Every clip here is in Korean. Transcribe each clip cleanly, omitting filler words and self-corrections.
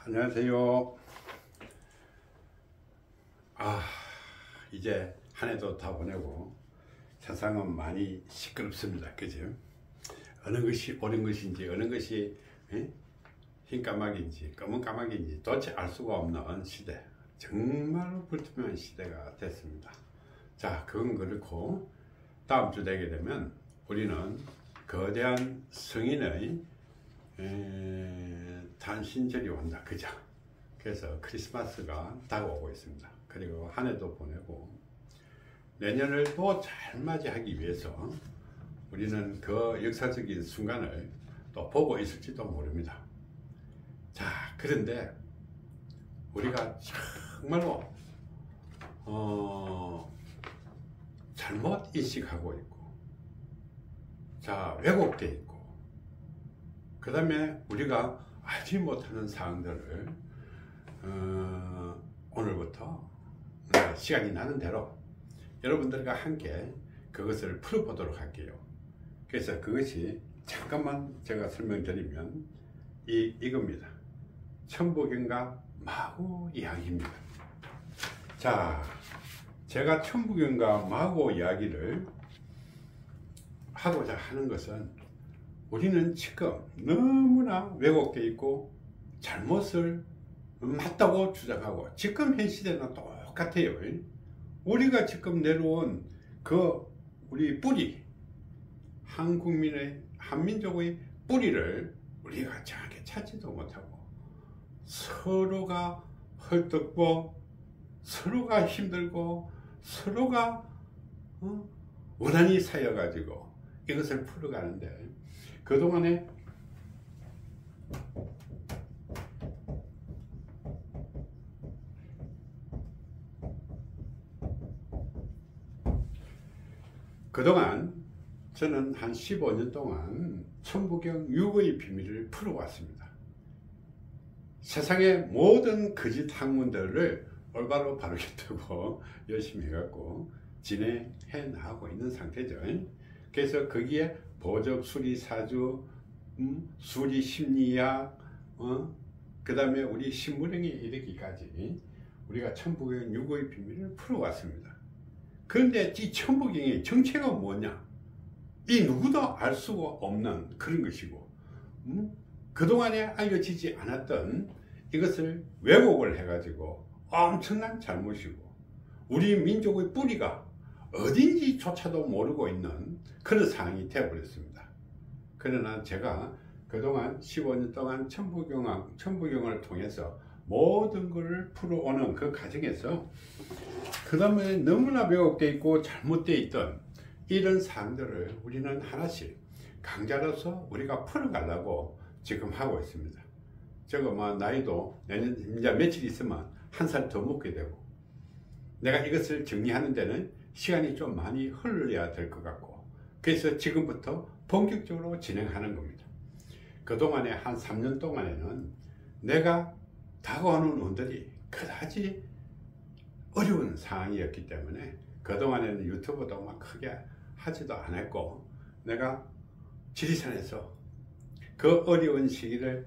안녕하세요. 이제 한 해도 다 보내고 세상은 많이 시끄럽습니다. 그죠? 어느 것이 옳은 것인지 어느 것이 흰 까마귀인지 검은 까마귀인지 도대체 알 수가 없는 시대, 정말로 불투명한 시대가 됐습니다. 자, 그건 그렇고 다음 주 되게 되면 우리는 거대한 성인의 탄신절이 온다. 그죠? 그래서 크리스마스가 다가오고 있습니다. 그리고 한 해도 보내고 내년을 또 잘 맞이하기 위해서 우리는 그 역사적인 순간을 또 보고 있을지도 모릅니다. 자, 그런데 우리가 정말로 잘못 인식하고 있고, 자, 왜곡되어 있고, 그 다음에 우리가 알지 못하는 사항들을 오늘부터 시간이 나는 대로 여러분들과 함께 그것을 풀어보도록 할게요. 그래서 그것이 잠깐만 제가 설명드리면 이겁니다. 천부경과 마구 이야기입니다. 자, 제가 천부경과 마구 이야기를 하고자 하는 것은 우리는 지금 너무나 왜곡되어 있고 잘못을 맞다고 주장하고, 지금 현 시대는 똑같아요. 우리가 지금 내려온 그 우리 뿌리, 한국민의, 한민족의 뿌리를 우리가 정확히 찾지도 못하고 서로가 헐떡고 서로가 힘들고 서로가 원한이 쌓여가지고 이것을 풀어가는데, 그동안에 저는 한 15년 동안 천부경 6의 비밀을 풀어왔습니다. 세상의 모든 거짓 학문들을 올바로 바르게 두고 열심히 해갖고 진행해 나가고 있는 상태죠. 그래서 거기에 보적, 수리, 사주, 수리, 심리학, 그 다음에 우리 신무령에 이르기까지 우리가 천부경 6의 비밀을 풀어왔습니다. 그런데 이 천부경의 정체가 뭐냐? 이 누구도 알 수가 없는 그런 것이고, 그동안에 알려지지 않았던 이것을 왜곡을 해가지고 엄청난 잘못이고, 우리 민족의 뿌리가 어딘지조차도 모르고 있는 그런 상황이 되어버렸습니다. 그러나 제가 그동안 15년 동안 천부경을 통해서 모든 것을 풀어오는 그 과정에서 그 다음에 너무나 왜곡되어 있고 잘못되어 있던 이런 사항들을 우리는 하나씩 강자로서 우리가 풀어가려고 지금 하고 있습니다. 제가 나이도 내년 이제 며칠 있으면 한 살 더 먹게 되고, 내가 이것을 정리하는 데는 시간이 좀 많이 흘러야 될 것 같고, 그래서 지금부터 본격적으로 진행하는 겁니다. 그동안에 한 3년 동안에는 내가 다가오는 운들이 그다지 어려운 상황이었기 때문에 그동안에는 유튜브도 막 크게 하지도 않았고, 내가 지리산에서 그 어려운 시기를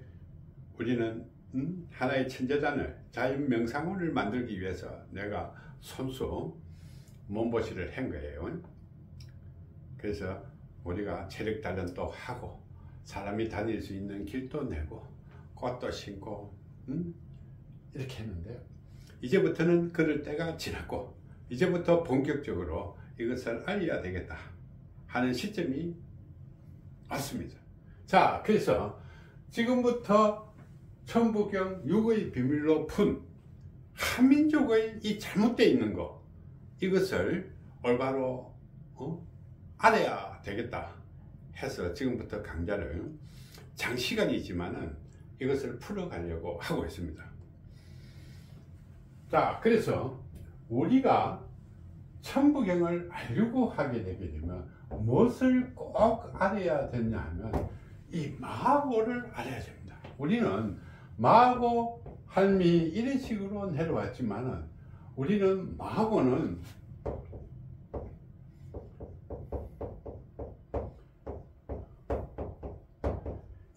우리는 하나의 천재단을, 자연명상원을 만들기 위해서 내가 손수 몸보시를 한 거예요. 그래서 우리가 체력 단련도 하고 사람이 다닐 수 있는 길도 내고 꽃도 심고 이렇게 했는데, 이제부터는 그럴 때가 지났고 이제부터 본격적으로 이것을 알려야 되겠다 하는 시점이 왔습니다. 자, 그래서 지금부터 천부경 6의 비밀로 푼 한민족의 이 잘못되어 있는 것, 이것을 올바로 알아야 되겠다 해서 지금부터 강좌를 장시간이지만은 이것을 풀어가려고 하고 있습니다. 자, 그래서 우리가 천부경을 알려고 하게 되게 되면 무엇을 꼭 알아야 되냐 하면 이 마하고를 알아야 됩니다. 우리는 마하고, 할미 이런 식으로 내려왔지만은 우리는 마하고는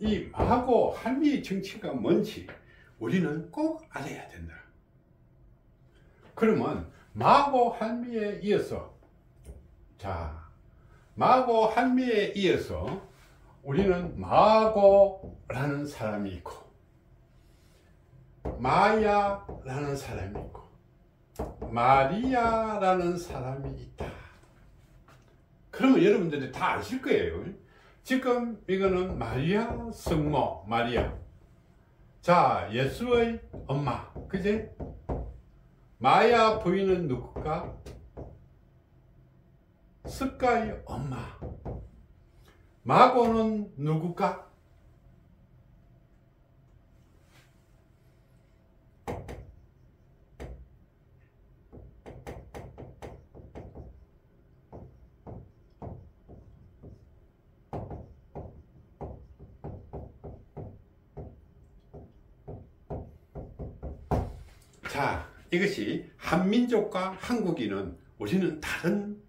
이 마하고 할미의 정체가 뭔지, 우리는 꼭 알아야 된다. 그러면 마고 할미에 이어서, 자, 마고 할미에 이어서 우리는 마고라는 사람이 있고 마야라는 사람이 있고 마리아라는 사람이 있다. 그러면 여러분들이 다 아실 거예요. 지금 이거는 마리아 성모 마리아, 자, 예수의 엄마, 그지? 마야 부인은 누굴까? 스가의 엄마. 마고는 누굴까? 자, 이것이 한민족과 한국인은 우리는 다른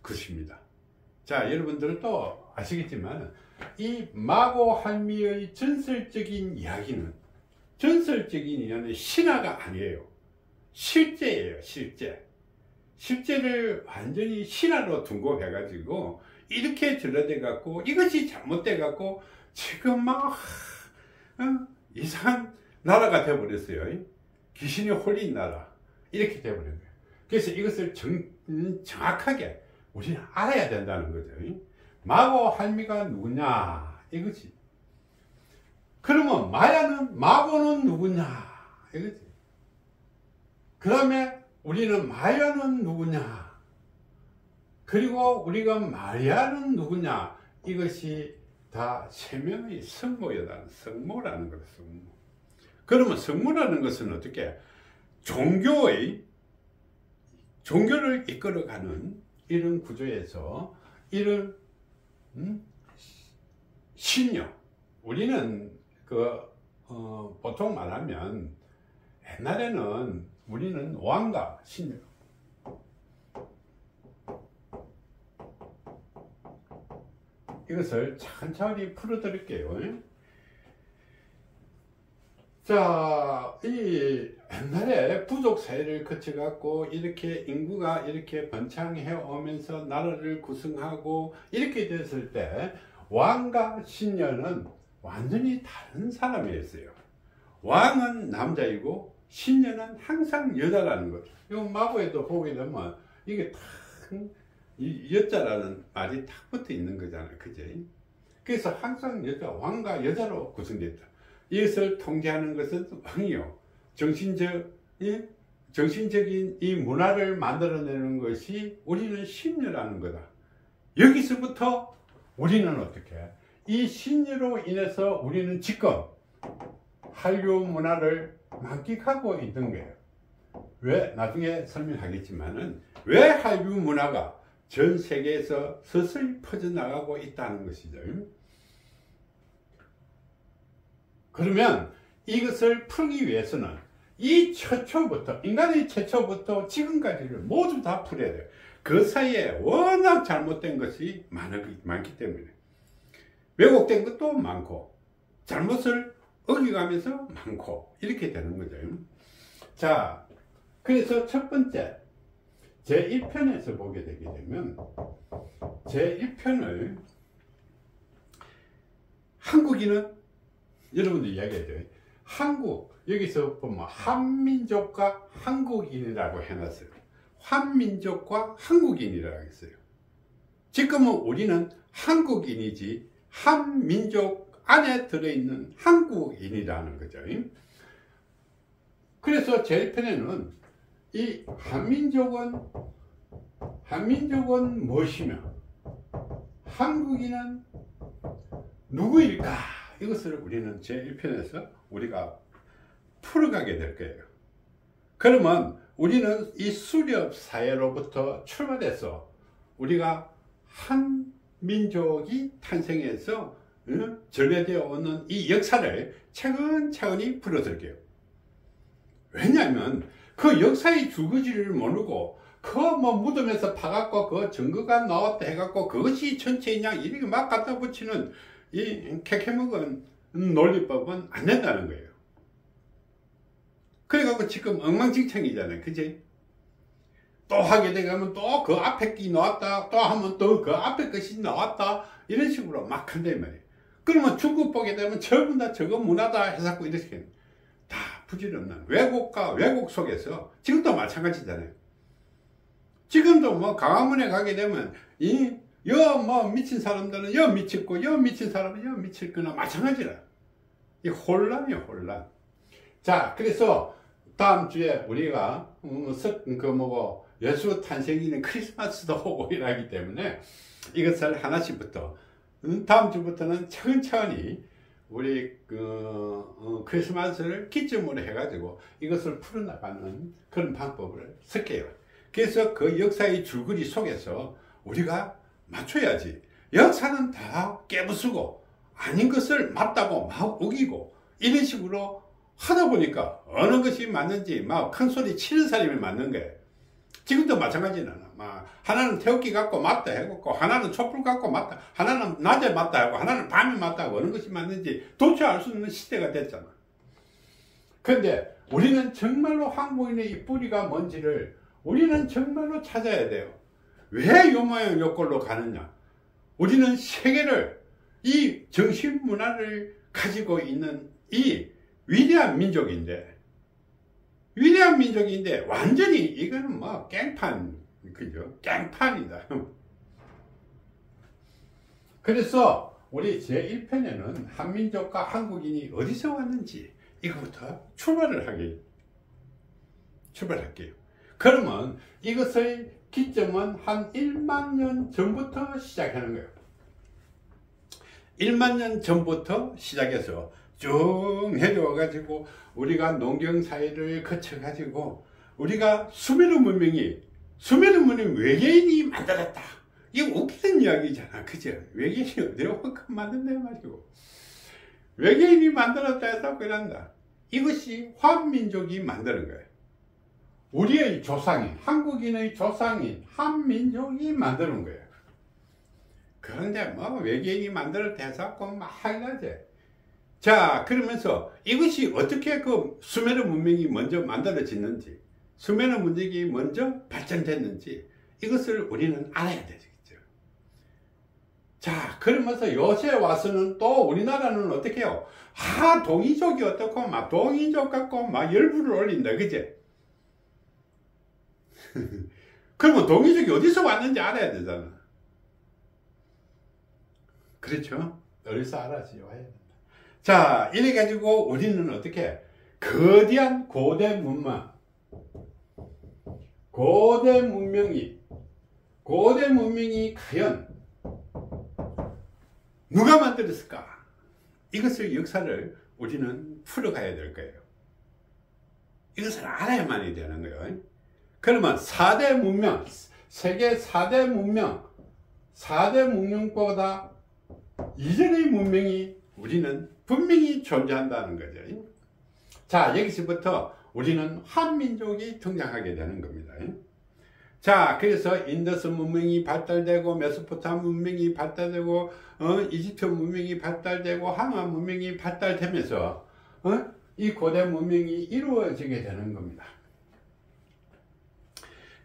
것입니다. 자, 여러분들도 아시겠지만 이 마고 할미의 전설적인 이야기는 신화가 아니에요. 실제예요. 실제를 완전히 신화로 둔고해 가지고 이렇게 전라돼 갖고 이것이 잘못돼 갖고 지금 막 이상한 나라가 돼 버렸어요. 귀신이 홀린 나라, 이렇게 돼 버린 거예요. 그래서 이것을 정확하게 우리는 알아야 된다는 거죠. 마고 할미가 누구냐 이거지. 그러면 마고는 누구냐 이거지. 그 다음에 우리는 마야는 누구냐, 그리고 우리가 마리아는 누구냐, 이것이 다 세 명의 성모라는 거예요. 성모. 그러면 성모라는 것은 어떻게 종교를 이끌어가는 이런 구조에서 이런 신녀, 우리는 보통 말하면 옛날에는 우리는 왕과 신녀, 이것을 천천히 풀어드릴게요. 자, 이 옛날에 부족 사회를 거쳐갖고 이렇게 인구가 이렇게 번창해 오면서 나라를 구성하고 이렇게 됐을 때 왕과 신녀는 완전히 다른 사람이었어요. 왕은 남자이고 신녀는 항상 여자라는 거죠. 이 마고에도 보게 되면 이게 탁 여자라는 말이 탁 붙어 있는 거잖아요. 그죠? 그래서 항상 왕과 여자로 구성됐다. 이것을 통제하는 것은 왕이요. 정신적인 이 문화를 만들어내는 것이 우리는 신녀라는 거다. 여기서부터 우리는 어떻게 해? 이 신녀로 인해서 우리는 지금 한류 문화를 만끽하고 있는 거예요. 왜? 나중에 설명하겠지만은 왜 한류 문화가 전 세계에서 서서히 퍼져나가고 있다는 것이죠. 그러면 이것을 풀기 위해서는 인간의 최초부터 지금까지를 모두 다 풀어야 돼요. 그 사이에 워낙 잘못된 것이 많기 때문에 왜곡된 것도 많고 잘못을 어기가면서 많고 이렇게 되는 거죠. 자, 그래서 첫 번째 제1편에서 보게 되게 되면 제1편을 한국인은 여러분들 이야기해줘요. 여기서 보면 한민족과 한국인이라고 해놨어요. 한민족과 한국인이라고 했어요. 지금은 우리는 한국인이지 한민족 안에 들어있는 한국인이라는 거죠. 그래서 제1편에는 이 한민족은 무엇이며 한국인은 누구일까? 이것을 우리는 제1편에서 우리가 풀어가게 될 거예요. 그러면 우리는 이 수렵 사회로부터 출발해서 우리가 한 민족이 탄생해서 전래되어 오는 이 역사를 차근차근히 풀어드릴게요. 왜냐하면 그 역사의 주거지를 모르고 무덤에서 파갖고 그 증거가 나왔다 해갖고 그것이 전체냐 이렇게 막 갖다 붙이는 이 캐캐먹은 논리법은 안 된다는 거예요. 그래갖고 지금 엉망진창이잖아요. 그지? 또 하게 되면 또 그 앞에 게 나왔다. 또 하면 또 그 앞에 것이 나왔다. 이런 식으로 막 한단 말이에요. 그러면 중국 보게 되면 전부 다 저거 문화다 해서 이렇게 다 부질없는 왜곡과 왜곡 속에서 지금도 마찬가지잖아요. 지금도 뭐 광화문에 가게 되면 뭐 미친 사람들은 여 미쳤고 여 미친 사람은 여 미칠 거나 마찬가지라. 이 혼란이에요, 혼란. 자, 그래서 다음 주에 우리가 예수 탄생일인 크리스마스도 오고 이러기 때문에 이것을 하나씩부터 다음 주부터는 차근차근히 우리 크리스마스를 기점으로 해가지고 이것을 풀어나가는 그런 방법을 쓸게요. 그래서 그 역사의 줄거리 속에서 우리가 맞춰야지. 역사는 다 깨부수고 아닌 것을 맞다고 막 우기고 이런 식으로 하다 보니까 어느 것이 맞는지 막 큰 소리 치는 사람이 맞는 거예요. 지금도 마찬가지는 막 하나는 태극기 갖고 맞다 하고 하나는 촛불 갖고 맞다, 하나는 낮에 맞다 하고 하나는 밤에 맞다 하고 어느 것이 맞는지 도대체 알 수 없는 시대가 됐잖아. 그런데 우리는 정말로 한국인의 이 뿌리가 뭔지를 우리는 정말로 찾아야 돼요. 왜 요 모양 요 꼴로 가느냐? 우리는 세계를 이 정신 문화를 가지고 있는 이 위대한 민족인데 완전히 이거는 뭐 깽판, 그죠? 깽판이다. 그래서 우리 제1편에는 한민족과 한국인이 어디서 왔는지 이거부터 출발할게요. 그러면 이것의 기점은 한 1만 년 전부터 시작하는 거예요. 1만 년 전부터 시작해서 쭉 내려와 가지고 우리가 농경사회를 거쳐 가지고 우리가 수메르 문명이 외계인이 만들었다. 이거 웃기는 이야기잖아. 그죠? 외계인이 어디로 만든다 말이고. 외계인이 만들었다 해서 그런다. 이것이 한민족이 만드는 거예요. 우리의 조상인, 한국인의 조상인 한민족이 만드는 거예요. 그런데 뭐 외계인이 만들었다 해서 막 하이나지. 자, 그러면서 이것이 어떻게 그 수메르 문명이 먼저 만들어졌는지, 수메르 문명이 먼저 발전됐는지 이것을 우리는 알아야 되겠죠. 자, 그러면서 요새 와서는 또 우리나라는 어떻게 해요? 동이족이 어떻고 막 동이족 갖고 막 열불을 올린다, 그제? 그러면 동이족이 어디서 왔는지 알아야 되잖아. 그렇죠? 어디서 알아야지 와야 된다. 자, 이래가지고 우리는 어떻게 거대한 고대 문명이 과연 누가 만들었을까? 이것의 역사를 우리는 풀어가야 될 거예요. 이것을 알아야만이 되는 거예요. 그러면 4대 문명, 세계 4대 문명보다 이전의 문명이 우리는 분명히 존재한다는 거죠. 자, 여기서부터 우리는 한민족이 등장하게 되는 겁니다. 자, 그래서 인더스 문명이 발달되고 메소포타미아 문명이 발달되고 이집트 문명이 발달되고 항아 문명이 발달되면서 이 고대 문명이 이루어지게 되는 겁니다.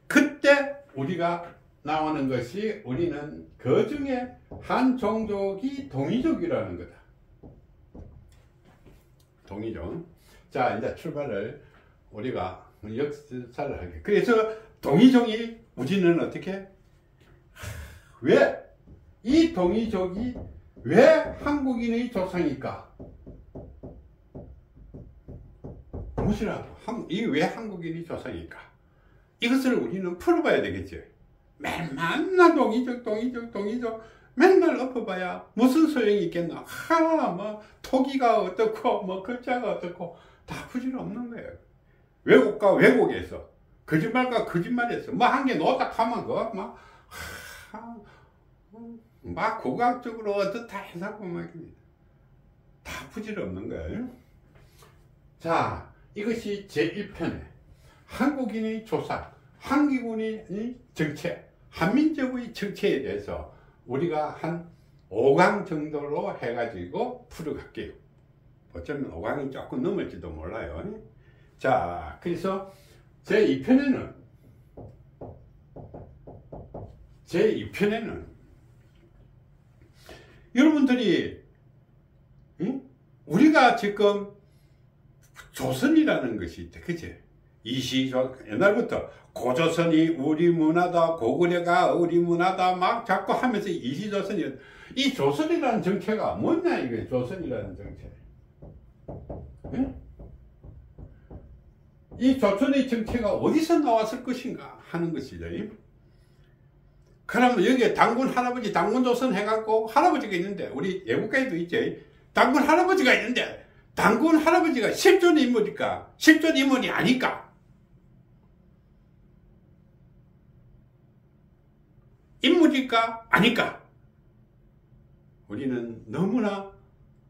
그때 우리가 나오는 것이 우리는 그 중에 한 종족이 동이족이라는 거다. 동이족. 자, 이제 출발을 우리가 역사를 하게. 그래서 동이족이 우리는 어떻게? 왜? 이 동이족이 왜 한국인의 조상일까? 무엇이라고? 이 왜 한국인의 조상일까? 이것을 우리는 풀어봐야 되겠죠. 맨날 동이족 맨날 엎어봐야 무슨 소용이 있겠나? 뭐 토기가 어떻고 뭐 글자가 어떻고 다 부질없는 거예요. 왜곡과 왜곡에서 거짓말과 거짓말에서 뭐 한 개 놓았다 하면 그거 막 고각적으로 어떻다 해서 다 부질없는 거예요. 자, 이것이 제1편에 한국인의 조상, 한국인의 정체, 한민족의 정체에 대해서 우리가 한 5강 정도로 해가지고 풀어갈게요. 어쩌면 5강이 조금 넘을지도 몰라요. 자, 그래서 제2편에는 여러분들이 우리가 지금 조선이라는 것이 있대, 그치? 옛날부터 고조선이 우리 문화다, 고구려가 우리 문화다 막 자꾸 하면서 이시조선이, 이 조선이라는 정체가 뭐냐 이게. 조선이라는 정체, 이 조선의 정체가 어디서 나왔을 것인가 하는 것이죠. 그러면 여기에 당군 할아버지, 당군조선 해갖고 할아버지가 있는데, 우리 예국가에도 있죠. 당군 할아버지가 있는데, 당군 할아버지가 10존 인물일까? 10존 인물이 아닐까? 인물일까? 아닐까? 우리는 너무나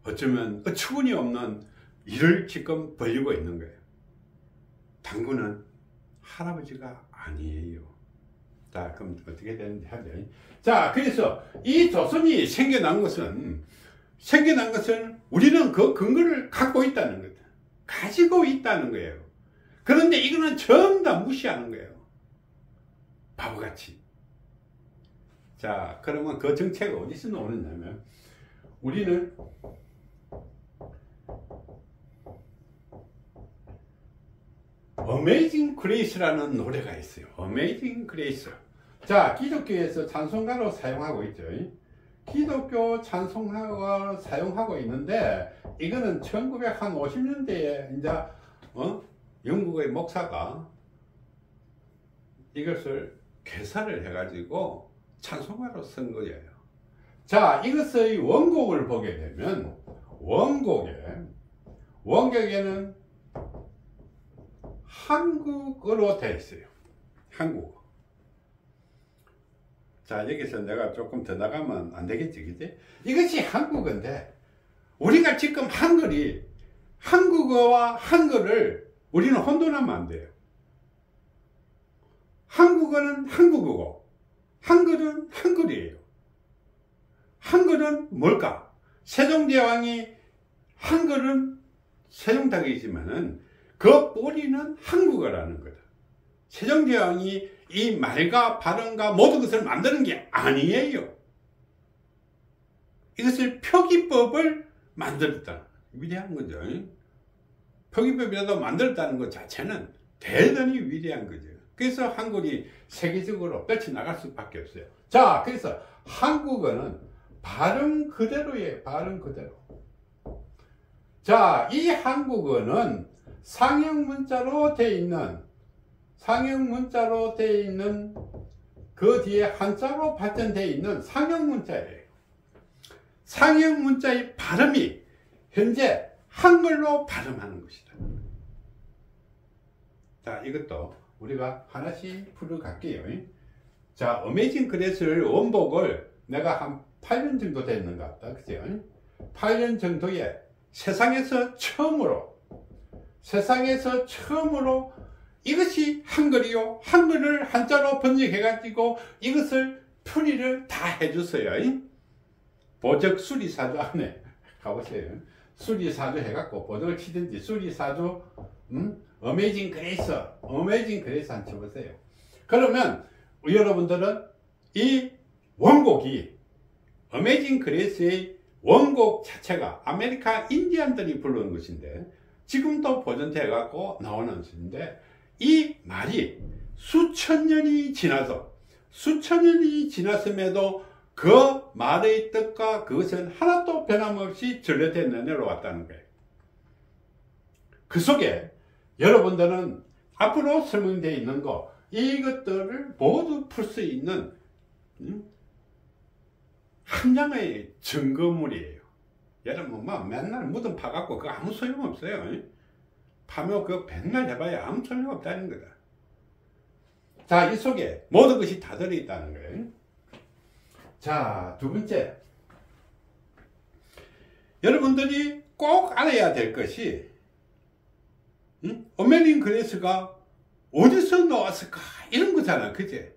어쩌면 어처구니 없는 일을 지금 벌이고 있는 거예요. 당군은 할아버지가 아니에요. 자, 그럼 어떻게 되는지 하죠. 자, 그래서 이 조선이 생겨난 것은 우리는 그 근거를 갖고 있다는 거다. 가지고 있다는 거예요. 그런데 이거는 전부 다 무시하는 거예요. 바보같이. 자, 그러면 그 정체가 어디서 나오느냐면, 우리는 어메이징 그레이스라는 노래가 있어요. 어메이징 그레이스. 자, 기독교에서 찬송가로 사용하고 있죠. 기독교 찬송가로 사용하고 있는데, 이거는 1950년대에 이제 영국의 목사가 이것을 개사를 해가지고 찬송가로 쓴 거예요. 자, 이것의 원곡을 보게 되면 원곡에는 한국어로 되어 있어요. 한국어. 자, 여기서 내가 조금 더 나가면 안 되겠지, 그지? 이것이 한국어인데, 우리가 지금 한국어와 한글을 우리는 혼돈하면 안 돼요. 한국어는 한국어고, 한글은 한글이에요. 한글은 뭘까? 세종대왕이 한글은 세종닭이지만은 그 뿌리는 한국어라는 거다. 세종대왕이 이 말과 발음과 모든 것을 만드는 게 아니에요. 이것을 표기법을 만들었다. 위대한 거죠. 표기법이라도 만들었다는 것 자체는 대단히 위대한 거죠. 그래서 한글이 세계적으로 뻗쳐나갈 수밖에 없어요. 자, 그래서 한국어는 발음 그대로예요. 발음 그대로. 자, 이 한국어는 상형문자로 되어 있는 그 뒤에 한자로 발전되어 있는 상형문자예요. 상형문자의 발음이 현재 한글로 발음하는 것이다. 자, 이것도 우리가 하나씩 풀어갈게요. 자, 어메이징 그레이스를 원곡을 내가 한 8년 정도 됐는 것 같다. 그죠? 8년 정도에 세상에서 처음으로 이것이 한글이요. 한글을 한자로 번역해가지고 이것을 풀이를 다 해줬어요. 보적 수리사주 안에 가보세요. 수리사주 해갖고 보적을 치든지 수리사주, 어메이징 그레이스 한번 쳐보세요. 그러면 여러분들은 이 원곡이, 어메이징 그레이스의 원곡 자체가 아메리카 인디안들이 부르는 것인데, 지금도 보존돼 갖고 나오는 것인데, 이 말이 수천 년이 지났음에도 그 말의 뜻과 그것은 하나도 변함없이 전래되어 내려왔다는 거예요. 그 속에 여러분들은 앞으로 설명되어 있는 거, 이것들을 모두 풀 수 있는 한 장의 증거물이에요. 여러분, 맨날 무덤 파갖고 그거 아무 소용없어요. 파면 그거 맨날 해봐야 아무 소용없다는 거다. 자, 이 속에 모든 것이 다 들어있다는 거예요. 자, 두 번째. 여러분들이 꼭 알아야 될 것이, 어메이징 그레이스가 어디서 나왔을까? 이런 거잖아. 그제?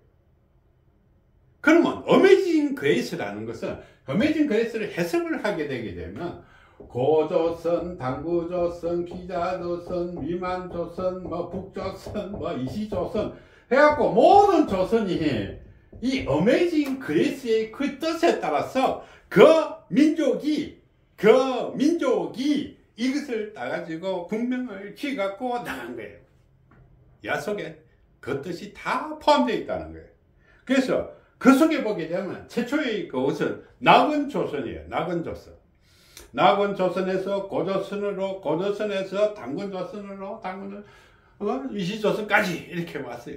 그러면 어메이징 그레이스라는 것은, 어메이징 그레이스를 해석을 하게 되게 되면, 고조선, 당구조선, 기자조선, 위만조선, 뭐 북조선, 뭐 이시조선 해갖고 모든 조선이 이 어메이징 그레이스의 그 뜻에 따라서 그 민족이 이것을 따가지고 국명을 지어갖고 나간 거예요. 야속에 그 뜻이 다 포함되어 있다는 거예요. 그래서 그 속에 보게 되면 최초의 그것은 낙원조선이에요. 낙원조선. 낙원조선에서 고조선으로, 고조선에서 당군조선으로, 당군은 위시조선까지 이렇게 왔어요.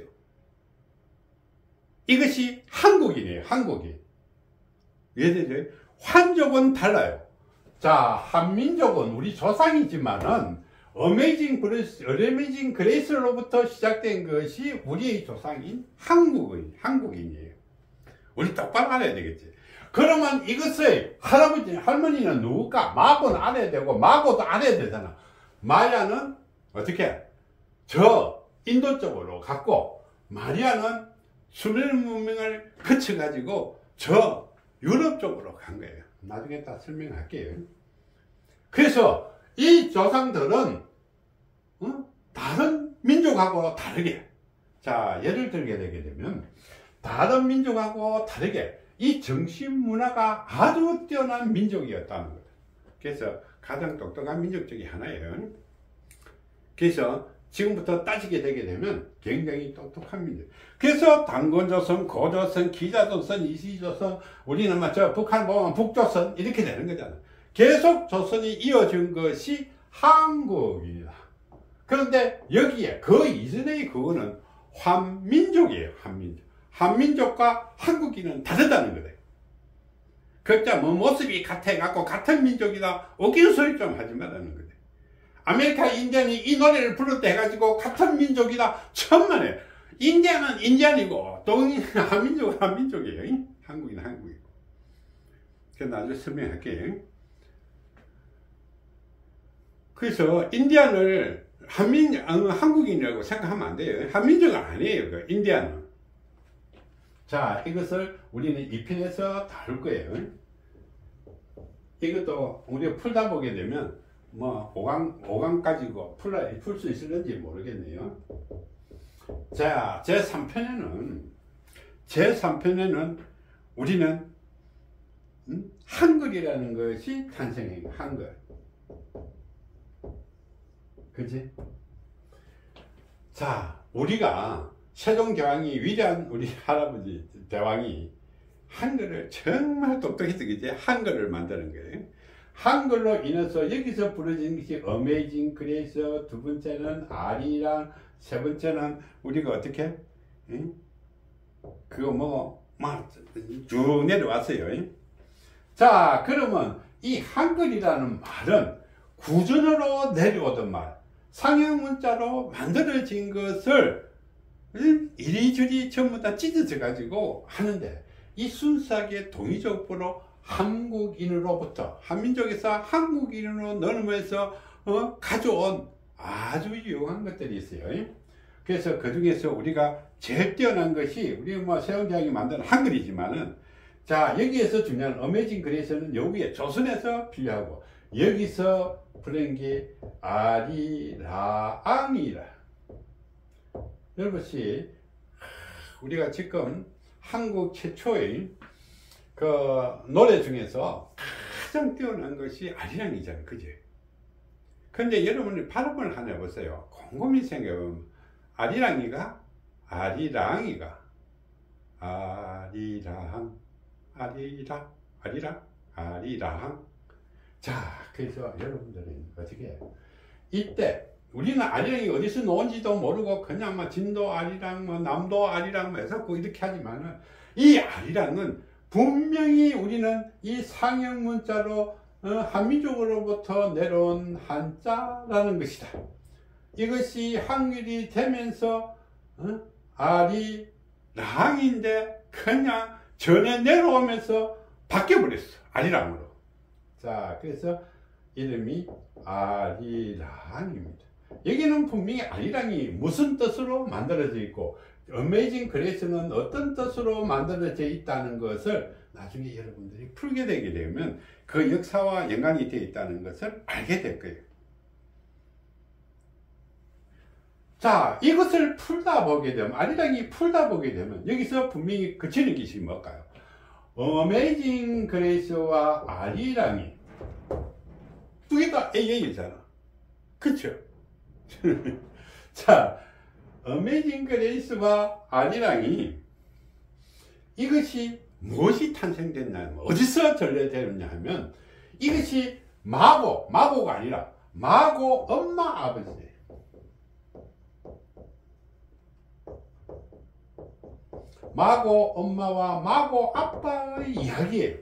이것이 한국이네요. 한국이. 얘들이 환족은 달라요. 자, 한민족은 우리 조상이지만은 어메이징 그레이스로부터 시작된 것이 우리의 조상인 한국인이에요. 우리 똑바로 알아야 되겠지. 그러면 이것을 할아버지, 할머니는 누굴까? 마고는 알아야 되고, 마고도 알아야 되잖아. 마야는 어떻게? 저 인도 쪽으로 갔고, 마리아는 수메르 문명을 거쳐가지고 저 유럽 쪽으로 간 거예요. 나중에 다 설명할게요. 그래서 이 조상들은 다른 민족하고 다르게, 자, 예를 들게 되게 되면 다른 민족하고 다르게 이 정신 문화가 아주 뛰어난 민족이었다는 거예요. 그래서 가장 똑똑한 민족 중에 하나예요. 그래서 지금부터 따지게 되게 되면 굉장히 똑똑한 민족. 그래서 당군조선, 고조선, 기자조선, 이시조선, 우리는 저 북한 보면 북조선 이렇게 되는 거잖아. 계속 조선이 이어진 것이 한국입니다. 그런데 여기에 그 이전의 그거는 한민족이에요. 한민족. 한민족과 한국인은 다르다는 거예요. 각자 뭐 모습이 같아갖고 같은 민족이다 웃기는 소리 좀 하지 말라는 거예요. 아메리카 인디언이 이 노래를 부를 때 해가지고 같은 민족이다 천만에. 인디언은 인디언이고 또 한민족은 한민족이에요. 한국인은 한국이고. 그래서 나중에 설명할게요. 그래서 인디언을 한국인이라고 생각하면 안 돼요. 한민족은 아니에요. 그 인디언은. 자, 이것을 우리는 2편에서 다룰 거예요. 이것도 우리가 풀다 보게 되면 뭐 5강 가지고 풀 수 있을는지 모르겠네요. 자, 제3편에는 우리는 한글이라는 것이 탄생해요. 한글. 그치? 자, 우리가 세종대왕이 위대한 우리 할아버지 대왕이 한글을 정말 똑똑해서 그지? 한글을 만드는 거예요. 한글로 인해서 여기서 부르짖는 것이 어메이징 그레이스, 두 번째는 아리랑, 세 번째는 우리가 어떻게? 그거 쭉 내려왔어요. 자, 그러면 이 한글이라는 말은 구전으로 내려오던 말, 상형문자로 만들어진 것을 이리저리 전부 다 찢어져 가지고 하는데, 이 순수하게 동의적으로 한국인으로부터 한민족에서 한국인으로 넘어서 가져온 아주 유용한 것들이 있어요. 그래서 그 중에서 우리가 제일 뛰어난 것이 우리 세종대왕이 만든 한글이지만은, 자, 여기에서 중요한 어메이징 그레이스는 여기에 조선에서 필요하고, 여기서 부른 게 아리랑이라. 이것이 우리가 지금 한국 최초의 그 노래 중에서 가장 뛰어난 것이 아리랑이잖아요. 그죠? 근데 여러분이 발음을 하나 해보세요. 곰곰이 생각해보면 아리랑이가 아리랑. 자, 그래서 여러분들은 어떻게 해요? 이때 우리는 아리랑이 어디서 나온지도 모르고 그냥 진도 아리랑, 남도 아리랑 해서 이렇게 하지만은, 이 아리랑은 분명히 우리는 이 상형 문자로 한민족으로부터 내려온 한자라는 것이다. 이것이 한글이 되면서 아리랑인데 그냥 전에 내려오면서 바뀌어버렸어. 아리랑으로. 자, 그래서 이름이 아리랑입니다. 여기는 분명히 아리랑이 무슨 뜻으로 만들어져 있고, 어메이징 그레이스는 어떤 뜻으로 만들어져 있다는 것을 나중에 여러분들이 풀게 되게 되면 그 역사와 연관이 되어 있다는 것을 알게 될 거예요. 자, 이것을 풀다 보게 되면, 아리랑이 풀다 보게 되면 여기서 분명히 그치는 것이 뭘까요? 어메이징 그레이스와 아리랑이 두 개가 AA잖아. 그쵸? 자, 어메이징 그레이스와 아리랑이 이것이 무엇이 탄생됐냐, 어디서 전래되느냐 하면 이것이 마고가 아니라 마고 엄마 아버지, 마고 엄마와 마고 아빠의 이야기예요.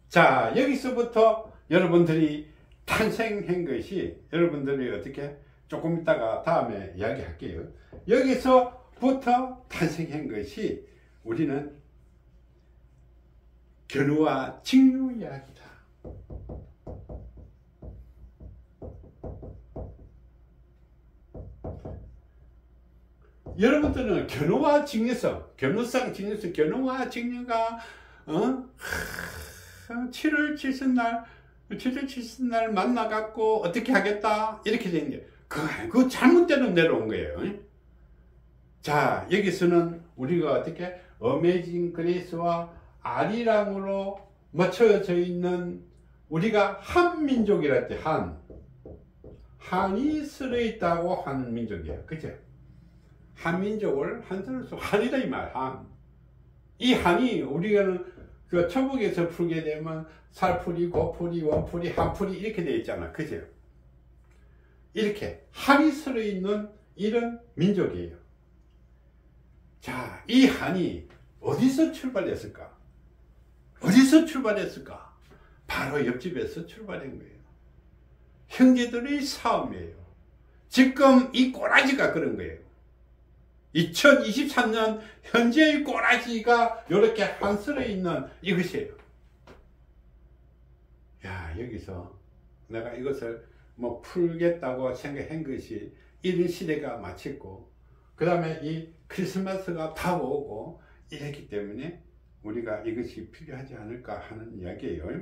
자, 여기서부터 여러분들이 탄생한 것이, 여러분들이 어떻게 조금 있다가 다음에 이야기할게요. 여기서부터 탄생한 것이 우리는 견우와 직류 이야기다. 여러분들은 견우와 직류성, 견우성, 직류성, 견우와 직류가 7월 7일 만나갖고 어떻게 하겠다 이렇게 된 게 그 잘못대로 내려온 거예요. 자, 여기서는 우리가 어떻게 어메이징 그레이스와 아리랑으로 맞춰져 있는, 우리가 한민족이라 했지. 한이 쓸어 있다고 하는 민족이에요. 그죠? 한민족을 한자로 써 한이다 이 말. 이 한이 우리가 그 초복에서 풀게 되면 살풀이, 고풀이, 원풀이, 한풀이 이렇게 되어 있잖아. 그죠? 이렇게 한이 쓸어 있는 이런 민족이에요. 자, 이 한이 어디서 출발했을까? 어디서 출발했을까? 바로 옆집에서 출발한 거예요. 형제들의 싸움이에요. 지금 이 꼬라지가 그런 거예요. 2023년 현재의 꼬라지가 이렇게 한스러 있는 이것이에요. 야, 여기서 내가 이것을 뭐 풀겠다고 생각한 것이 이런 시대가 마쳤고, 그 다음에 이 크리스마스가 다가오고 이랬기 때문에 우리가 이것이 필요하지 않을까 하는 이야기예요.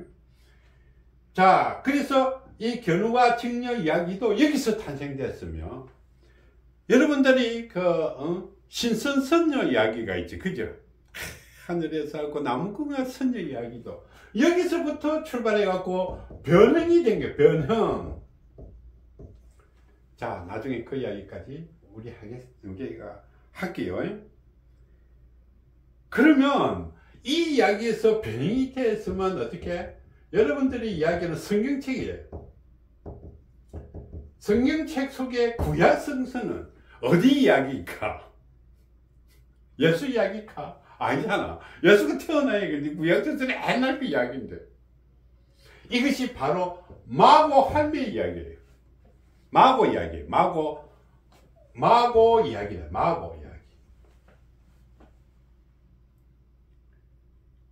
자, 그래서 이 견우와 직녀 이야기도 여기서 탄생됐으며, 여러분들이 신선 선녀 이야기가 있지, 그죠? 하늘에서 하고 나무꾼과 선녀 이야기도 여기서부터 출발해갖고 변형이 된 거예요. 변형. 자, 나중에 그 이야기까지 우리가 할게요. 그러면 이 이야기에서 변형이 됐으면 어떻게? 여러분들이 이야기하는 성경책이에요. 성경책 속의 구약 성서는 어디 이야기일까? 예수 이야기일까? 아니잖아. 예수가 태어나야 근데 구약 성서는 옛날 그 이야기인데. 이것이 바로 마고 할매 이야기예요. 마고 이야기. 마고 이야기다. 마고 이야기.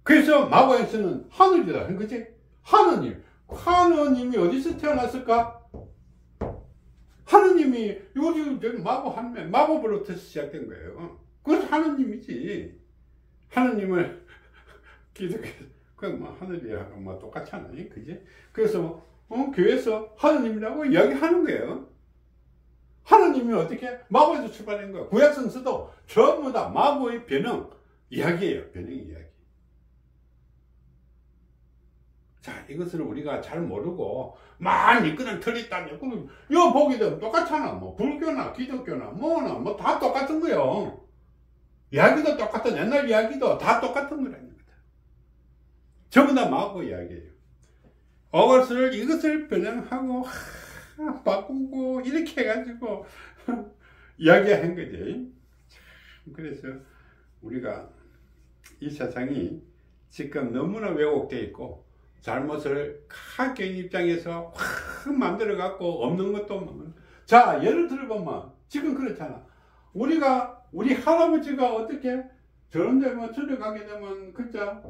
그래서 마고에서는 하늘이다. 그치? 하느님이 어디서 태어났을까? 하느님이 요즘 마고 할매, 마고부터 시작된 거예요. 그것도 하느님이지. 하느님을 기독해서, 뭐 하늘이하고 뭐 똑같잖아. 그지? 그래서, 교회에서 하느님이라고 이야기하는 거예요. 하느님이 어떻게? 마고에서 출발한 거예요. 구약성서도 전부 다 마고의 변형 이야기예요. 변형 이야기. 자, 이것을 우리가 잘 모르고 만 이끄는 틀이 있다면 이거 보게 되면 똑같잖아. 뭐 불교나 기독교나 뭐나 뭐 다 똑같은 거요. 이야기도 똑같은, 옛날 이야기도 다 똑같은 거라는 거다. 전부 다 마고 이야기예요. 이것을 변형하고 바꾸고 이렇게 해가지고 이야기한 거지. 그래서 우리가 이 세상이 지금 너무나 왜곡되어 있고 잘못을 학교인 입장에서 확 만들어 갖고 없는 것도 없는. 자, 예를 들어보면 지금 그렇잖아. 우리 할아버지가 어떻게 저런 데만 들어가게 되면 그죠?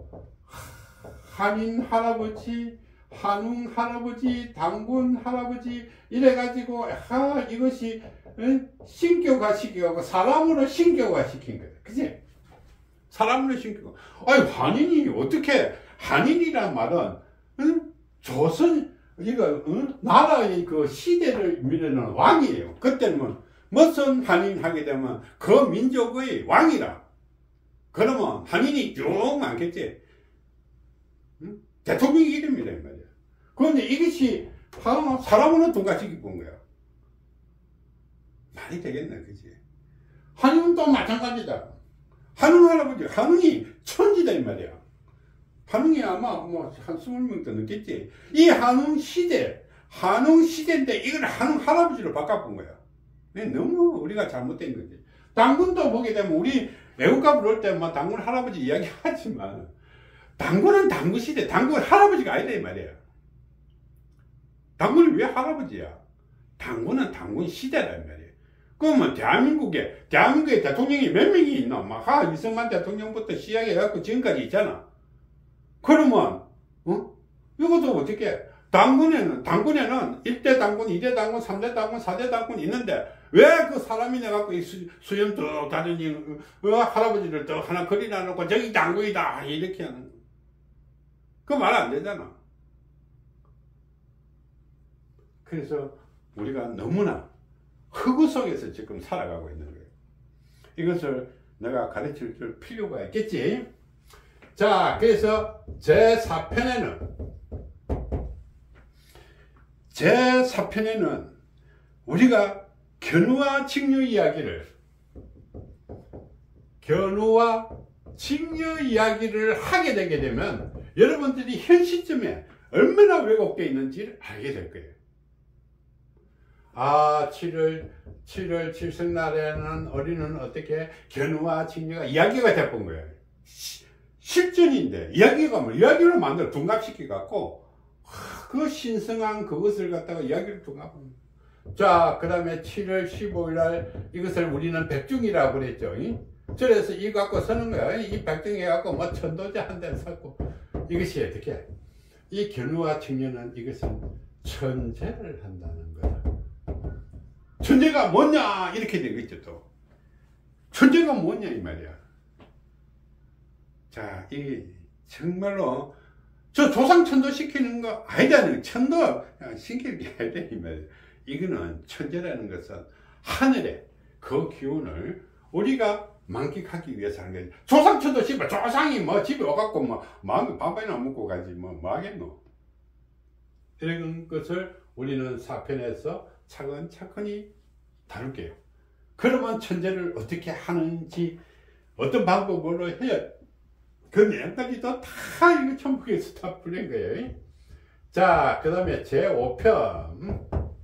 한인 할아버지, 한웅 할아버지, 당군 할아버지 이래가지고 이것이 신교가 시키고 사람으로 신교가 시킨 거야. 그치? 사람으로 신교가. 아니, 한인이 어떻게, 한인이란 말은, 조선, 이거, 나라의 그 시대를 미르는 왕이에요. 그때는 무슨 한인 하게 되면 그 민족의 왕이라. 그러면 한인이 쭉 많겠지. 대통령이 이름이라, 이 말이야. 그런데 이것이 사람으로 통과시키 본 거야. 말이 되겠나, 그지? 한웅은 또 마찬가지다. 한웅 할아버지, 한웅이 천지다, 이 말이야. 한웅이 아마 한 20명 더 넘겠지. 이 한웅 시대인데 이걸 한웅 할아버지로 바꿔본 거야. 너무 우리가 잘못된 거지. 당군도 보게 되면 우리 애국가 부를 때 당군 할아버지 이야기 하지만, 당군은 당군 시대, 당군 할아버지가 아니다, 이 말이야. 당군이 왜 할아버지야? 당군은 당군 시대란 말이야. 그러면 대한민국에 대통령이 몇 명이 있나? 막 이승만 대통령부터 시작해갖고 지금까지 있잖아. 그러면 이것도 어떻게? 당군에는 1대 당군, 2대 당군, 3대 당군, 4대 당군 있는데 왜 그 사람이 내갖고 수염 뚝 다르니 할아버지를 또 하나 그리나 놓고 저기 당군이다 이렇게 하는 거. 그 말 안 되잖아. 그래서 우리가 너무나 흑우 속에서 지금 살아가고 있는 거예요. 이것을 내가 가르칠 줄 필요가 있겠지. 자, 그래서 제4편에는 우리가 견우와 직녀 이야기를 하게 되게 되면 여러분들이 현 시점에 얼마나 왜곡되어 있는지를 알게 될 거예요. 7월 칠성날에는 우리는 어떻게 견우와 직녀가 이야기가 돼본 거예요. 실전인데 이야기를 만들어 둔갑시켜 갖고 그 신성한 그것을 갖다가 이야기를 둔갑합니다. 자, 그 다음에 7월 15일 날 이것을 우리는 백중이라고 그랬죠. 그래서 이거 갖고 서는 거야. 이 백중이 갖고 천도제 한 대를 샀고, 이것이 어떻게? 이 견우와 직녀는 이것은 천재를 한다는 거다. 천재가 뭐냐? 이렇게 되겠죠, 또. 천재가 뭐냐, 이 말이야. 자, 이게 정말로 저 조상 천도 시키는 거 아니잖아요. 천도 시킬 게 아니다, 이 말이야. 이거는 천재라는 것은 하늘의 그 기운을 우리가 만끽하기 위해서 하는 거지. 조상 천도 시키면 조상이 집에 와갖고 마음에 밥이나 먹고 가지 뭐 하겠노. 이런 것을 우리는 4편에서 차근차근히 다룰게요. 그러면 천재를 어떻게 하는지, 어떤 방법으로 해야, 그 내용까지도 다 이거 천북에서 다 풀린 거예요. 자, 그 다음에 제5편.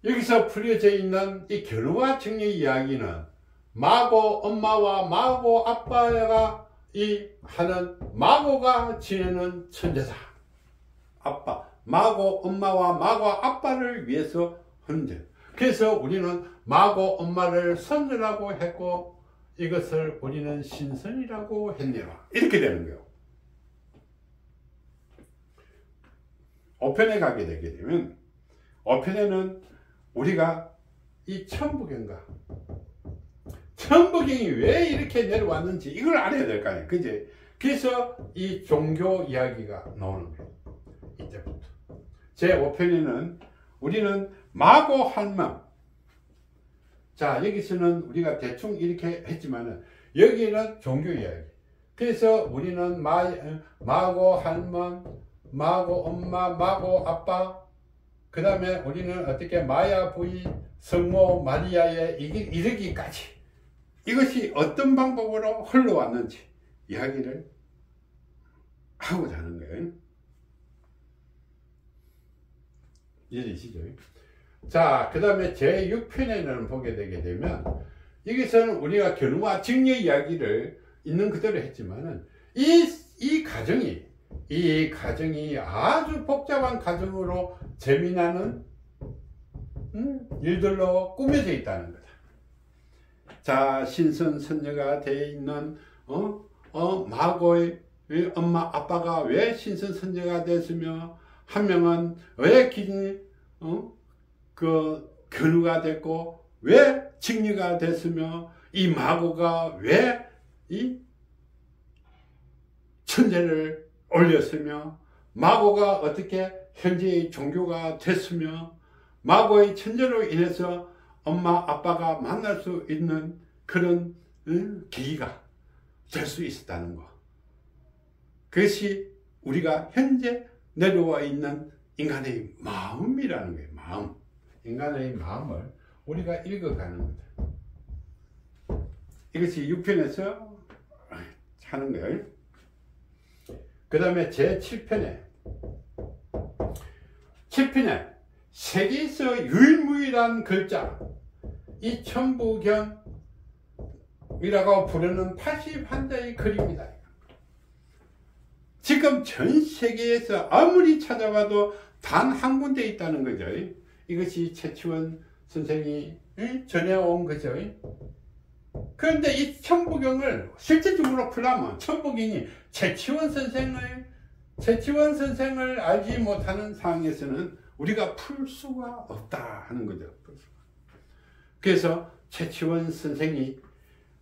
여기서 풀려져 있는 이 견우와 직녀 이야기는 마고 엄마와 마고 아빠가 하는 마고가 지내는 천재다. 마고 엄마와 마고 아빠를 위해서 헌재. 그래서 우리는 마고 엄마를 선녀라고 했고, 이것을 우리는 신선이라고 했네요. 이렇게 되는 거예요. 5편에 가게 되게 되면, 5편에는 우리가 이 천부경이 왜 이렇게 내려왔는지 이걸 알아야 될 거 아니에요. 그지? 그래서 이 종교 이야기가 나오는 거예요. 이때부터. 제5편에는 우리는 마고 할멈. 자, 여기서는 우리가 대충 이렇게 했지만은 여기는 종교 이야기. 그래서 우리는 마고 할멈, 마고 엄마, 마고 아빠, 그 다음에 우리는 어떻게 마야 부인, 성모 마리아에 이르기까지 이것이 어떤 방법으로 흘러왔는지 이야기를 하고자 하는 거예요. 이해되시죠? 자, 그 다음에 제6편에는 보게 되게 되면, 여기서는 우리가 견우와 직녀 이야기를 있는 그대로 했지만은, 이 가정이 아주 복잡한 가정으로 재미나는 일들로 꾸며져 있다는 거다. 자, 신선 선녀가 되어 있는 마고의 엄마 아빠가 왜 신선 선녀가 됐으며, 한 명은 왜 견우가 됐고 왜 직리가 됐으며 이 마고가 왜 이 천재를 올렸으며 마고가 어떻게 현재의 종교가 됐으며 마고의 천재로 인해서 엄마 아빠가 만날 수 있는 그런 계기가 될 수 있었다는 거. 그것이 우리가 현재 내려와 있는 인간의 마음이라는 거예요. 마음. 인간의 마음을 우리가 읽어가는 거다. 이것이 6편에서 하는 거예요. 그 다음에 제7편에 세계에서 유일무이한 글자 이 천부경이라고 부르는 81자의 글입니다. 지금 전 세계에서 아무리 찾아봐도 단 한 군데 있다는 거죠. 이것이 최치원 선생이 전해온 거죠. 그런데 이 천부경을 실질적으로 풀려면 천부경이 최치원 선생을 알지 못하는 상황에서는 우리가 풀 수가 없다 하는 거죠. 그래서 최치원 선생이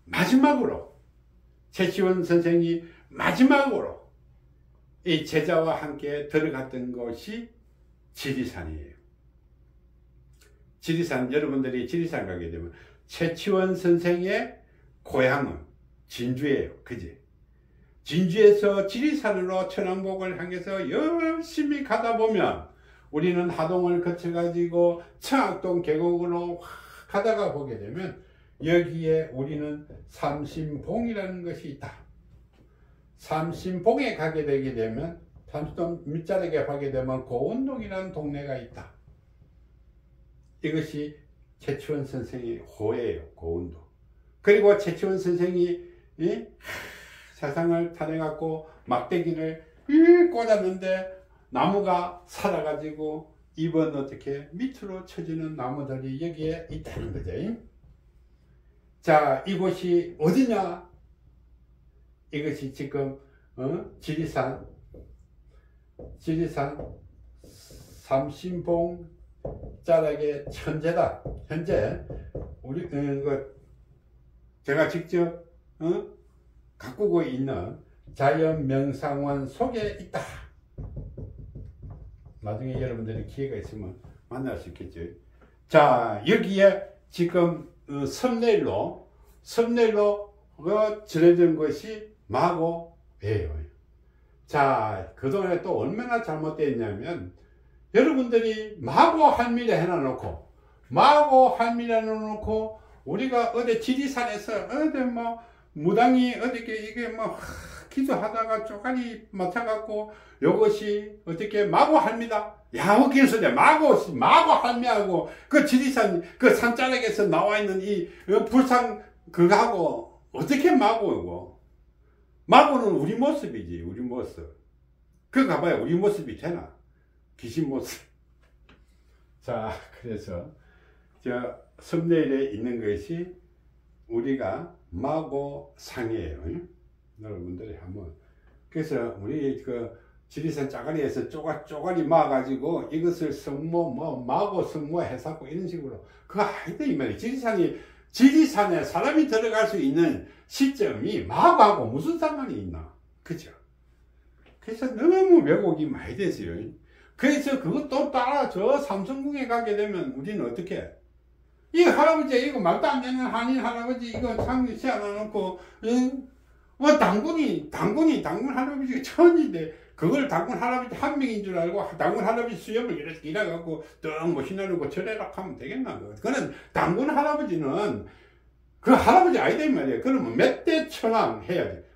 마지막으로 이 제자와 함께 들어갔던 곳이 지리산이에요. 지리산, 여러분들이 지리산 가게 되면 최치원 선생의 고향은 진주예요. 그지? 진주에서 지리산으로 천왕봉을 향해서 열심히 가다 보면 우리는 하동을 거쳐가지고 청학동 계곡으로 가다가 보게 되면 여기에 우리는 삼신봉이라는 것이 있다. 삼신봉에 가게 되게 되면 삼신동 밑자락에 가게 되면 고운동이라는 동네가 있다. 이것이 최치원 선생의 호예요. 고운동. 그리고 최치원 선생이 세상을 타내갖고 막대기를 꽂았는데 나무가 살아가지고 입은 어떻게 밑으로 쳐지는 나무들이 여기에 있다는 거죠. 자, 이곳이 어디냐? 이것이 지금 지리산 삼신봉 자락의 천재다. 현재 우리 제가 직접 가꾸고 있는 자연명상원 속에 있다. 나중에 여러분들이 기회가 있으면 만날 수 있겠죠. 자, 여기에 지금 썸네일로 전해진 것이 마고예요. 자, 그동안에 또 얼마나 잘못되어 있냐면 여러분들이 마고 할미래 해놔놓고 우리가 어디 지리산에서 어디 뭐 무당이 어디게 이게 뭐 기도하다가 쪼가리 맡아갖고 이것이 어떻게 마고 할미다. 야, 웃긴 소리야. 마고 할미하고 그 지리산 그 산자락에서 나와 있는 이 불상 그거하고 어떻게 마고이고. 마고는 우리 모습이지. 우리 모습. 그거 가봐야 우리 모습이 되나. 귀신 모습. 자, 그래서 저 썸네일에 있는 것이 우리가 마고상이에요. 여러분들이 한번. 그래서 우리 그 지리산 짜가리에서 쪼가리 마가지고 이것을 성모 마고 성모 해사고 이런 식으로 그거 아니다 이 말이에요. 지리산에 사람이 들어갈 수 있는 시점이 마고하고 무슨 상관이 있나. 그죠? 그래서 너무 왜곡이 많이 됐어요. 그래서 그것도 따라 저 삼성궁에 가게 되면 우리는 어떻게 이 할아버지 이거 말도 안 되는 한인 할아버지 이거 상에 세워놓고 뭐 당군 할아버지가 천인데 그걸 당군 할아버지 한 명인 줄 알고 당군 할아버지 수염을 이렇게 일해갖고 떡 멋있나고 저래라 하면 되겠나. 그거는 당군 할아버지는 그 할아버지 아니다 이 말이에요. 그러면 몇 대 천왕 해야 돼.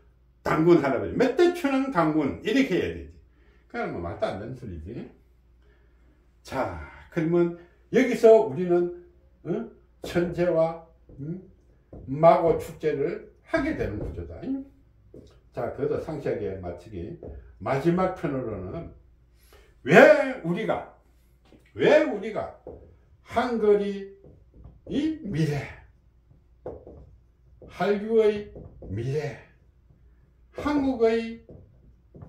당군 할아버지 몇 대 천왕 당군 이렇게 해야 되지. 그러면 말도 안 되는 소리지. 자, 그러면 여기서 우리는 천재와 마고 축제를 하게 되는 구조다. 자, 그것도 상세하게 마치기. 마지막 편으로는 왜 우리가 한글이 이 미래, 한류의 미래, 한국의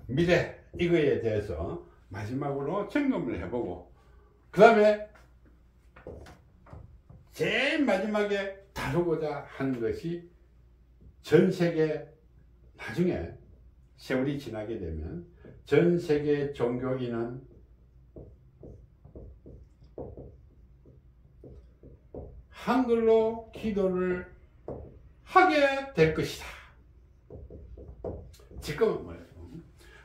미래 이거에 대해서 마지막으로 점검을 해보고 그 다음에 제일 마지막에 다루고자 하는 것이 전 세계, 나중에 세월이 지나게 되면 전 세계 종교인은 한글로 기도를 하게 될 것이다. 지금은 뭐예요?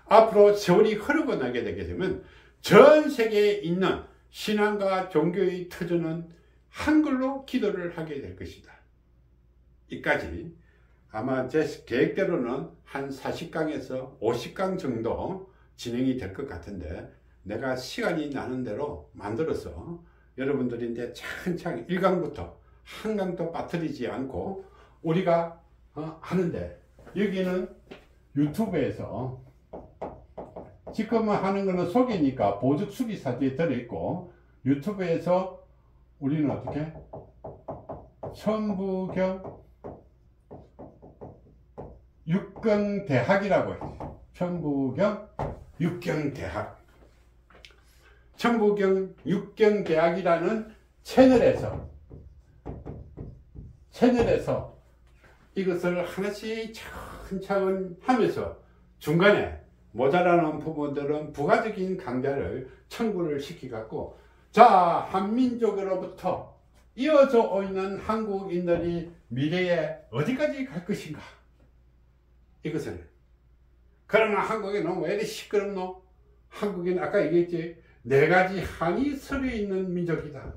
앞으로 세월이 흐르고 나게 되게 되면 전 세계에 있는 신앙과 종교의 터전은 한글로 기도를 하게 될 것이다. 이까지 아마 제 계획대로는 한 40강에서 50강 정도 진행이 될 것 같은데, 내가 시간이 나는 대로 만들어서 여러분들이 이제 차근차근 1강부터 한 강도 빠뜨리지 않고 우리가 하는데, 여기는 유튜브에서 지금은 하는 거는 소개니까 보증 수기 사진이 들어있고, 유튜브에서 우리는 어떻게 천부경 육경대학이라고 해요. 천부경 육경대학, 천부경 육경대학이라는 채널에서 이것을 하나씩 차근차근 하면서 중간에 모자라는 부분들은 부가적인 강좌를 첨부를 시키갖고, 자, 한민족으로부터 이어져 있는 한국인들이 미래에 어디까지 갈 것인가, 이것을. 그러나 한국에는 왜 이렇게 시끄럽노? 한국인 아까 얘기했지, 4가지 한이 서려 있는 민족이다.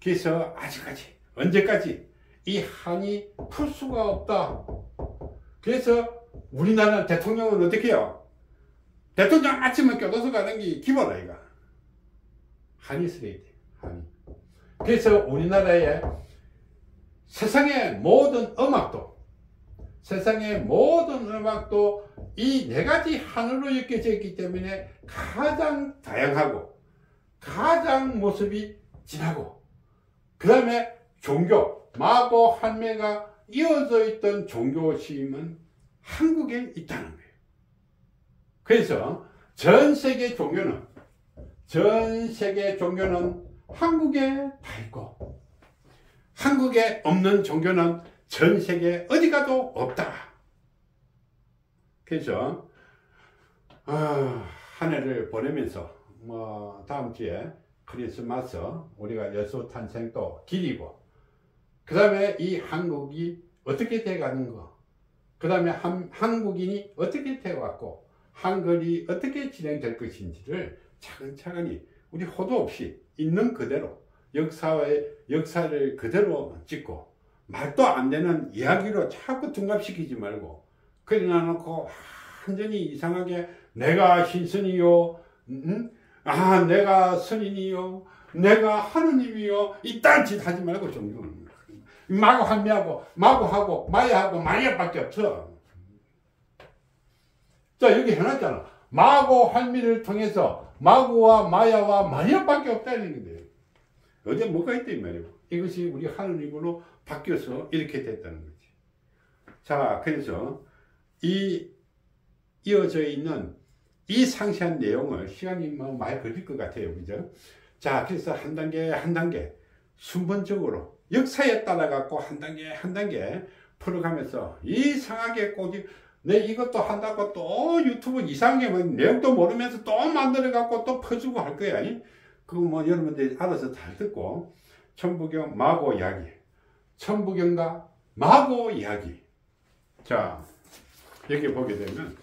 그래서 아직까지, 언제까지 이 한이 풀 수가 없다. 그래서 우리나라 대통령은 어떻게 해요? 대통령 아침에 껴둬서 가는 게 기본 아이가. 한이 서려 있대, 한이. 그래서 우리나라의 세상의 모든 음악도 이 4가지 한으로 엮여져 있기 때문에 가장 다양하고 가장 모습이 진하고, 그 다음에 종교, 마고 한매가 이어져 있던 종교 시임은 한국에 있다는 거예요. 그래서 전 세계 종교는 한국에 다 있고, 한국에 없는 종교는 전 세계 어디 가도 없다. 그래서 한 해를 보내면서 다음 주에 크리스마스 우리가 예수 탄생도 기리고, 그 다음에 이 한국이 어떻게 돼가는 거, 그 다음에 한국인이 어떻게 돼왔고 한글이 어떻게 진행될 것인지를 차근차근히 우리 호도 없이 있는 그대로 역사를 그대로 찍고, 말도 안 되는 이야기로 자꾸 둔갑시키지 말고, 그래 놔놓고 완전히 이상하게 내가 신선이요, 내가 선인이요, 내가 하느님이요, 이딴 짓 하지 말고 좀 마고 한미하고 마고하고 마야하고 마리아밖에 없어. 자, 여기 해놨잖아. 마고 한미를 통해서 마고와 마야와 마리아밖에 없다는 건데, 어제 뭐가 있다 이 말이에요. 이것이 우리 하느님으로 바뀌어서 이렇게 됐다는 거지. 자, 그래서 이어져 있는 이 상세한 내용을 시간이 많이 걸릴 것 같아요. 그죠? 자, 그래서 한 단계 순번적으로 역사에 따라 갖고 한 단계 풀어가면서 이상하게 꼬집, 내 이것도 한다고 또 유튜브 이상하게 내용도 모르면서 또 만들어 갖고 또 퍼주고 할 거야. 그거 여러분들이 알아서 잘 듣고, 천부경 마고 이야기, 천부경과 마고 이야기. 자, 여기 보게 되면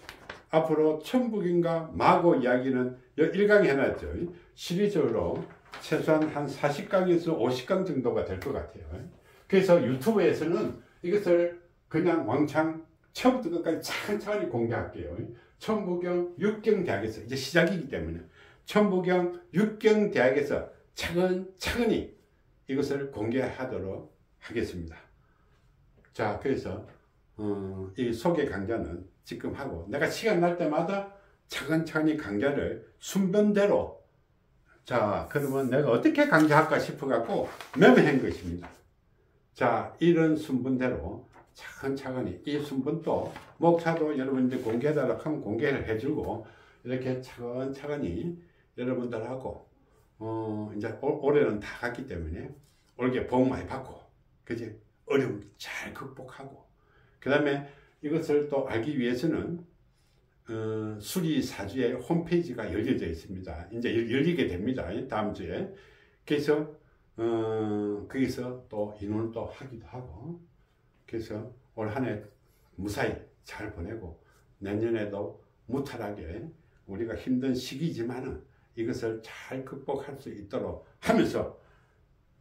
앞으로 천부경과 마고 이야기는 1강 해놨죠. 시리즈로 최소한 한 40강에서 50강 정도가 될 것 같아요. 그래서 유튜브에서는 이것을 그냥 왕창 처음부터 끝까지 차근차근히 공개할게요. 천부경 육경대학에서 이제 시작이기 때문에 천부경 육경대학에서 차근차근히 이것을 공개하도록 하겠습니다. 자, 그래서 이 소개 강좌는 지금 하고, 내가 시간 날 때마다 차근차근히 강좌를 순번대로, 자, 그러면 내가 어떻게 강좌할까 싶어 갖고 메모한 것입니다. 자, 이런 순번대로 차근차근히, 이 순번도 목차도 여러분들 공개해달라고 하면 공개를 해주고, 이렇게 차근차근히 여러분들하고 이제 올해는 다 갔기 때문에 올게 복 많이 받고, 그지? 어려움 잘 극복하고, 그 다음에 이것을 또 알기 위해서는 수리사주의 홈페이지가 열려져 있습니다. 이제 열리게 됩니다. 다음 주에. 그래서 거기서 또 인원을 또 하기도 하고, 그래서 올 한 해 무사히 잘 보내고 내년에도 무탈하게 우리가 힘든 시기지만은 이것을 잘 극복할 수 있도록 하면서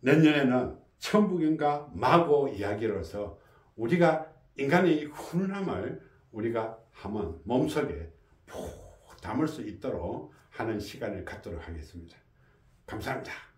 내년에는 천부경과 마고 이야기로서 우리가 인간의 훈훈함을 우리가 한번 몸속에 푹 담을 수 있도록 하는 시간을 갖도록 하겠습니다. 감사합니다.